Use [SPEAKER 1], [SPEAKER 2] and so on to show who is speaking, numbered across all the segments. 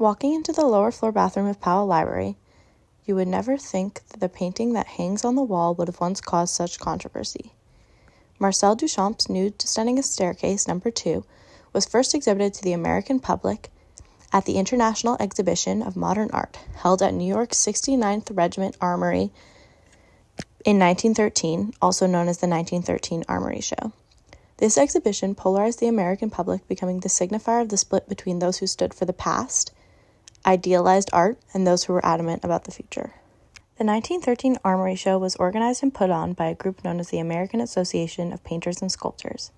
[SPEAKER 1] Walking into the lower floor bathroom of Powell Library, you would never think that the painting that hangs on the wall would have once caused such controversy. Marcel Duchamp's Nude Descending a Staircase No. 2 was first exhibited to the American public at the International Exhibition of Modern Art, held at New York's 69th Regiment Armory in 1913, also known as the 1913 Armory Show. This exhibition polarized the American public, becoming the signifier of the split between those who stood for the past, idealized art, and those who were adamant about the future. The 1913 Armory Show was organized and put on by a group known as the American Association of Painters and Sculptors.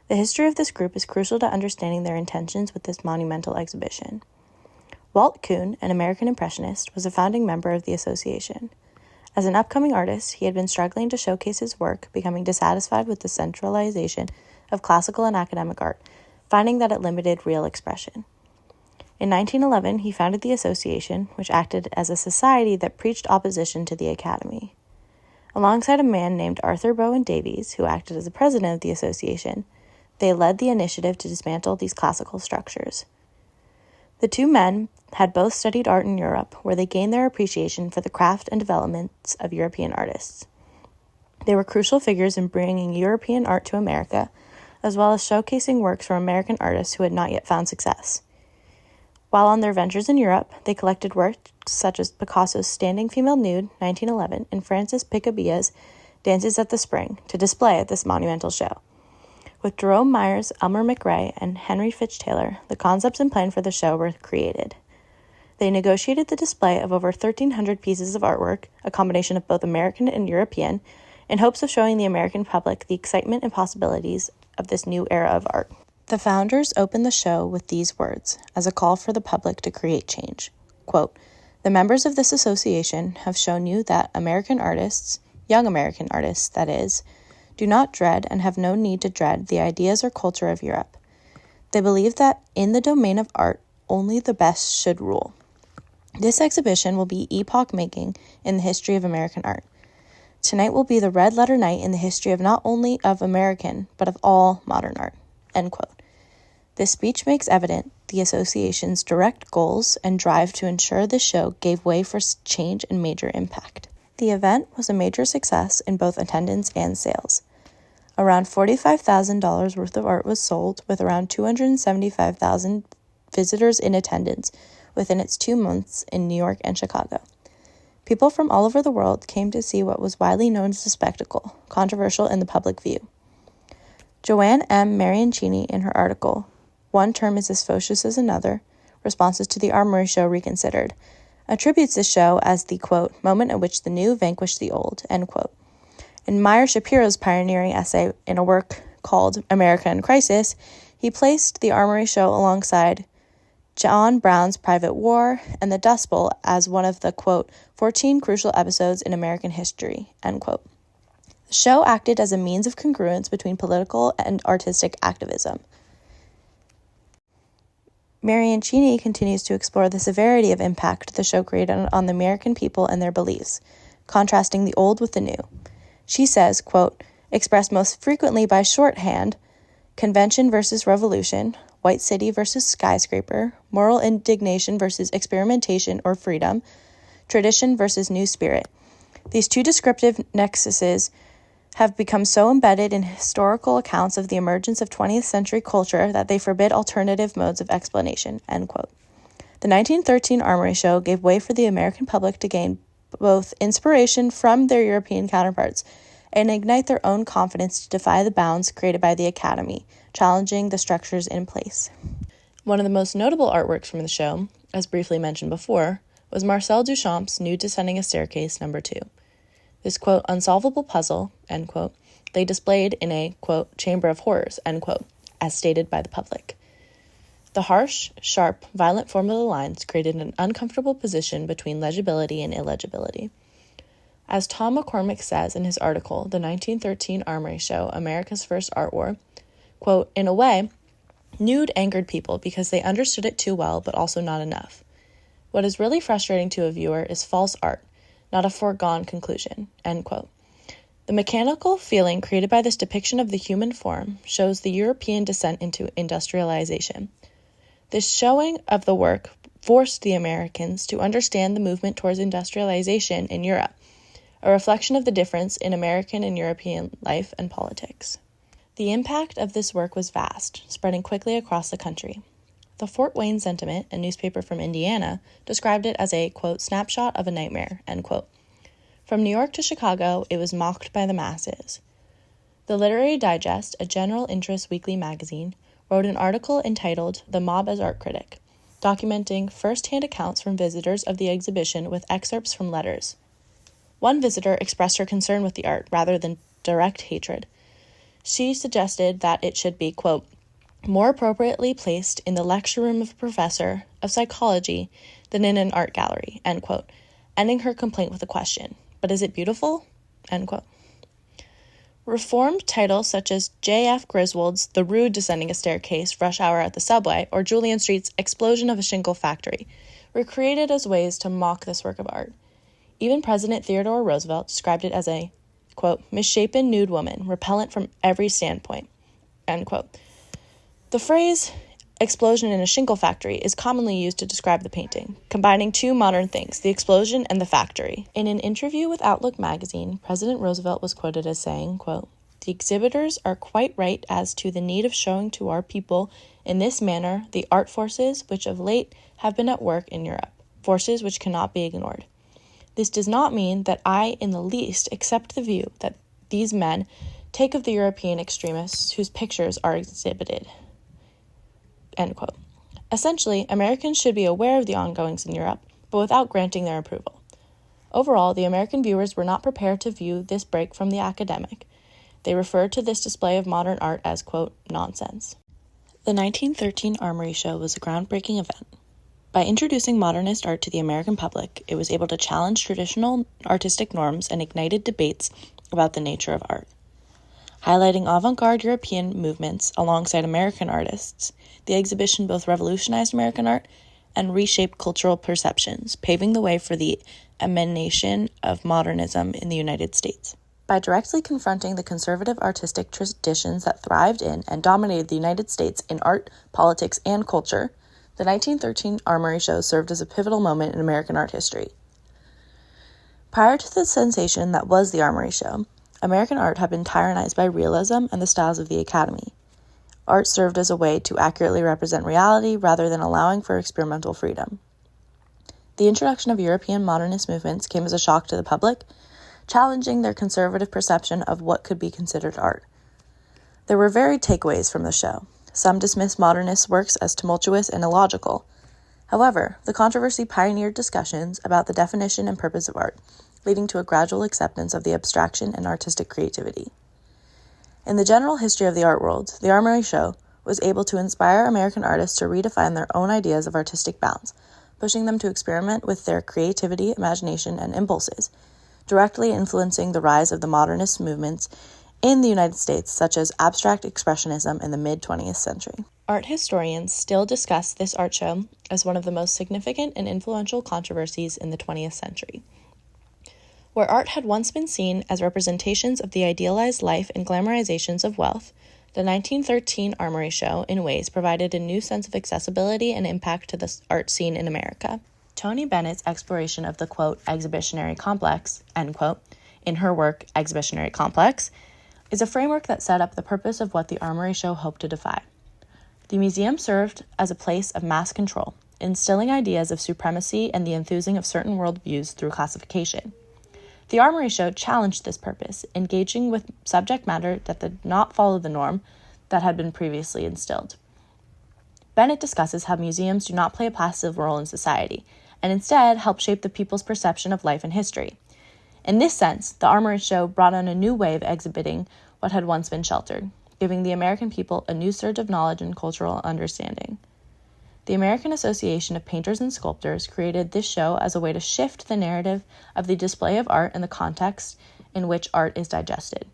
[SPEAKER 1] The history of this group is crucial to understanding their intentions with this monumental exhibition. Walt Kuhn, an American impressionist, was a founding member of the association. As an upcoming artist, he had been struggling to showcase his work, becoming dissatisfied with the centralization of classical and academic art, finding that it limited real expression. In 1911, he founded the association, which acted as a society that preached opposition to the Academy. Alongside a man named Arthur Bowen Davies, who acted as the president of the association, they led the initiative to dismantle these classical structures. The two men had both studied art in Europe, where they gained their appreciation for the craft and developments of European artists. They were crucial figures in bringing European art to America, as well as showcasing works from American artists who had not yet found success. While on their ventures in Europe, they collected works such as Picasso's Standing Female Nude, 1911, and Francis Picabia's Dances at the Spring, to display at this monumental show. With Jerome Myers, Elmer McRae, and Henry Fitch Taylor, the concepts and plan for the show were created. They negotiated the display of over 1,300 pieces of artwork, a combination of both American and European, in hopes of showing the American public the excitement and possibilities of this new era of art. The founders opened the show with these words, as a call for the public to create change. Quote, "The members of this association have shown you that American artists, young American artists, that is, do not dread and have no need to dread the ideas or culture of Europe. They believe that in the domain of art, only the best should rule. This exhibition will be epoch-making in the history of American art. Tonight will be the red-letter night in the history of not only of American, but of all modern art." End quote. This speech makes evident the association's direct goals and drive to ensure the show gave way for change and major impact. The event was a major success in both attendance and sales. Around $45,000 worth of art was sold, with around 275,000 visitors in attendance within its 2 months in New York and Chicago. People from all over the world came to see what was widely known as a spectacle, controversial in the public view. Joanne M. Mariancini, in her article, "One Term is as Focious as Another, Responses to the Armory Show Reconsidered," attributes the show as the, quote, "moment at which the new vanquished the old," end quote. In Meyer Shapiro's pioneering essay in a work called America in Crisis, he placed the Armory Show alongside John Brown's Private War and the Dust Bowl as one of the, quote, 14 crucial episodes in American history, end quote. The show acted as a means of congruence between political and artistic activism. Mariancini continues to explore the severity of impact the show created on the American people and their beliefs, contrasting the old with the new. She says, quote, "Expressed most frequently by shorthand, convention versus revolution, white city versus skyscraper, moral indignation versus experimentation or freedom, tradition versus new spirit. These two descriptive nexuses have become so embedded in historical accounts of the emergence of 20th century culture that they forbid alternative modes of explanation," end quote. The 1913 Armory Show gave way for the American public to gain both inspiration from their European counterparts and ignite their own confidence to defy the bounds created by the Academy, challenging the structures in place. One of the most notable artworks from the show, as briefly mentioned before, was Marcel Duchamp's Nude Descending a Staircase No. 2. This, quote, "unsolvable puzzle," end quote, they displayed in a, quote, "chamber of horrors," end quote, as stated by the public. The harsh, sharp, violent form of the lines created an uncomfortable position between legibility and illegibility. As Tom McCormick says in his article, The 1913 Armory Show, America's First Art War, quote, "In a way, nude angered people because they understood it too well, but also not enough. What is really frustrating to a viewer is false art, not a foregone conclusion," end quote. The mechanical feeling created by this depiction of the human form shows the European descent into industrialization. This showing of the work forced the Americans to understand the movement towards industrialization in Europe, a reflection of the difference in American and European life and politics. The impact of this work was vast, spreading quickly across the country. The Fort Wayne Sentiment, a newspaper from Indiana, described it as a, quote, snapshot of a nightmare, end quote. From New York to Chicago, it was mocked by the masses. The Literary Digest, a general interest weekly magazine, wrote an article entitled The Mob as Art Critic, documenting first-hand accounts from visitors of the exhibition with excerpts from letters. One visitor expressed her concern with the art rather than direct hatred. She suggested that it should be, quote, more appropriately placed in the lecture room of a professor of psychology than in an art gallery, end quote, ending her complaint with a question, but is it beautiful? End quote. Reformed titles such as J.F. Griswold's The Rude Descending a Staircase, Rush Hour at the Subway, or Julian Street's Explosion of a Shingle Factory were created as ways to mock this work of art. Even President Theodore Roosevelt described it as a, quote, misshapen nude woman, repellent from every standpoint, end quote. The phrase explosion in a shingle factory is commonly used to describe the painting, combining two modern things, the explosion and the factory. In an interview with Outlook magazine, President Roosevelt was quoted as saying, quote, the exhibitors are quite right as to the need of showing to our people in this manner the art forces which of late have been at work in Europe, forces which cannot be ignored. This does not mean that I in the least accept the view that these men take of the European extremists whose pictures are exhibited. End quote. Essentially, Americans should be aware of the ongoings in Europe, but without granting their approval. Overall, the American viewers were not prepared to view this break from the academic. They referred to this display of modern art as, quote, nonsense. The 1913 Armory Show was a groundbreaking event. By introducing modernist art to the American public, it was able to challenge traditional artistic norms and ignited debates about the nature of art. Highlighting avant-garde European movements alongside American artists, the exhibition both revolutionized American art and reshaped cultural perceptions, paving the way for the emanation of modernism in the United States. By directly confronting the conservative artistic traditions that thrived in and dominated the United States in art, politics, and culture, the 1913 Armory Show served as a pivotal moment in American art history. Prior to the sensation that was the Armory Show, American art had been tyrannized by realism and the styles of the Academy. Art served as a way to accurately represent reality rather than allowing for experimental freedom. The introduction of European modernist movements came as a shock to the public, challenging their conservative perception of what could be considered art. There were varied takeaways from the show. Some dismissed modernist works as tumultuous and illogical. However, the controversy pioneered discussions about the definition and purpose of art, leading to a gradual acceptance of the abstraction and artistic creativity. In the general history of the art world, the Armory Show was able to inspire American artists to redefine their own ideas of artistic bounds, pushing them to experiment with their creativity, imagination, and impulses, directly influencing the rise of the modernist movements in the United States, such as abstract expressionism in the mid-20th century. Art historians still discuss this art show as one of the most significant and influential controversies in the 20th century. Where art had once been seen as representations of the idealized life and glamorizations of wealth, the 1913 Armory Show, in ways, provided a new sense of accessibility and impact to the art scene in America. Tony Bennett's exploration of the, quote, exhibitionary complex, end quote, in her work, Exhibitionary Complex, is a framework that set up the purpose of what the Armory Show hoped to defy. The museum served as a place of mass control, instilling ideas of supremacy and the enthusing of certain worldviews through classification. The Armory Show challenged this purpose, engaging with subject matter that did not follow the norm that had been previously instilled. Bennett discusses how museums do not play a passive role in society, and instead help shape the people's perception of life and history. In this sense, the Armory Show brought on a new way of exhibiting what had once been sheltered, giving the American people a new surge of knowledge and cultural understanding. The American Association of Painters and Sculptors created this show as a way to shift the narrative of the display of art and the context in which art is digested.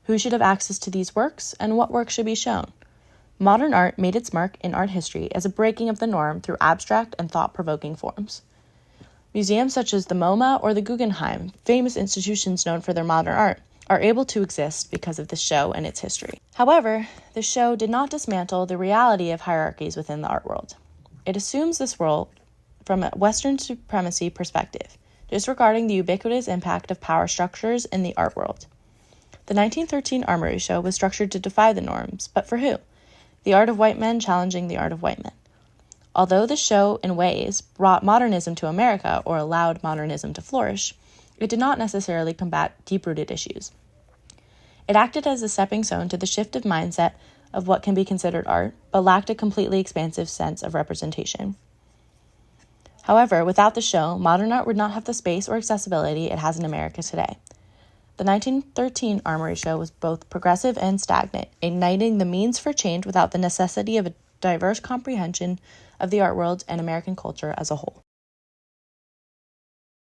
[SPEAKER 1] Who should have access to these works, and what works should be shown? Modern art made its mark in art history as a breaking of the norm through abstract and thought-provoking forms. Museums such as the MoMA or the Guggenheim, famous institutions known for their modern art, are able to exist because of this show and its history. However, the show did not dismantle the reality of hierarchies within the art world. It assumes this role from a Western supremacy perspective, disregarding the ubiquitous impact of power structures in the art world. The 1913 Armory show was structured to defy the norms, but for who? The art of white men challenging the art of white men. Although the show, in ways, brought modernism to America or allowed modernism to flourish, it did not necessarily combat deep-rooted issues. It acted as a stepping stone to the shift of mindset of what can be considered art, but lacked a completely expansive sense of representation. However, without the show, modern art would not have the space or accessibility it has in America today. The 1913 Armory show was both progressive and stagnant, igniting the means for change without the necessity of a diverse comprehension of the art world and American culture as a whole.